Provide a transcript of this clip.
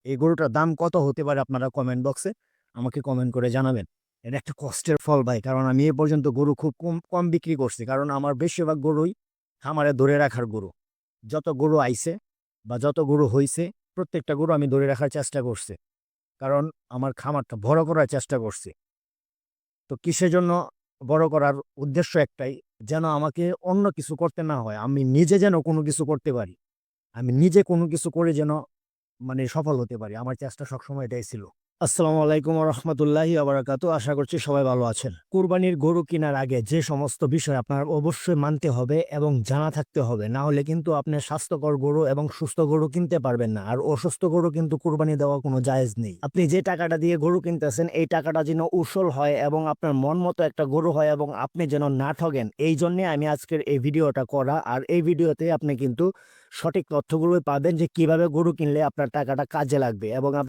এই গরুটার দাম কত হতে পারে আপনারা কমেন্ট বক্সে আমাকে কমেন্ট করে জানাবেন। এটা একটা কষ্টের ফল ভাই। কারণ আমি এ পর্যন্ত গরু খুব কম বিক্রি করছি। কারণ আমার বেশিরভাগ গরুই খামারে ধরে রাখার গরু। যত গরু আইছে বা যত গরু হইছে, প্রত্যেকটা গরু আমি ধরে রাখার চেষ্টা করছি। কারণ আমার খামারটা বড় করার চেষ্টা করছি। তো কিসের জন্য বড় করার উদ্দেশ্য একটাই, যেন আমাকে অন্য কিছু করতে না হয়। আমি নিজে যেন কোনো কিছু করতে পারি। আমি নিজে কোনো কিছু করে যেন মানে সফল হতে পারি। আমার চেষ্টা সবসময় এটাই ছিল। আসসালামু আলাইকুম ওয়া রাহমাতুল্লাহি ওয়া বারাকাতুহু। আশা করছি সবাই ভালো আছেন। কুরবানির গরু কেনার আগে যে সমস্ত বিষয় আপনার অবশ্যই মানতে হবে এবং জানা থাকতে হবে। না হলে কিন্তু আপনি স্বাস্থ্যকর গরু এবং সুস্থ গরু কিনতে পারবেন না। আর অসুস্থ গরু কিন্তু কুরবানি দেওয়া কোনো জায়েজ নেই। আপনি যে টাকাটা দিয়ে গরু কিনতেছেন, এই টাকাটা যেন উসুল হয় এবং আপনার মন মতো একটা গরু হয় এবং আপনি যেন না ঠগেন। এই জন্যে আমি আজকের এই ভিডিওটা করা। আর এই ভিডিওতে আপনি কিন্তু সঠিক তথ্যগুলোই পাবেন যে কিভাবে গরু কিনলে আপনার টাকাটা কাজে লাগবে এবং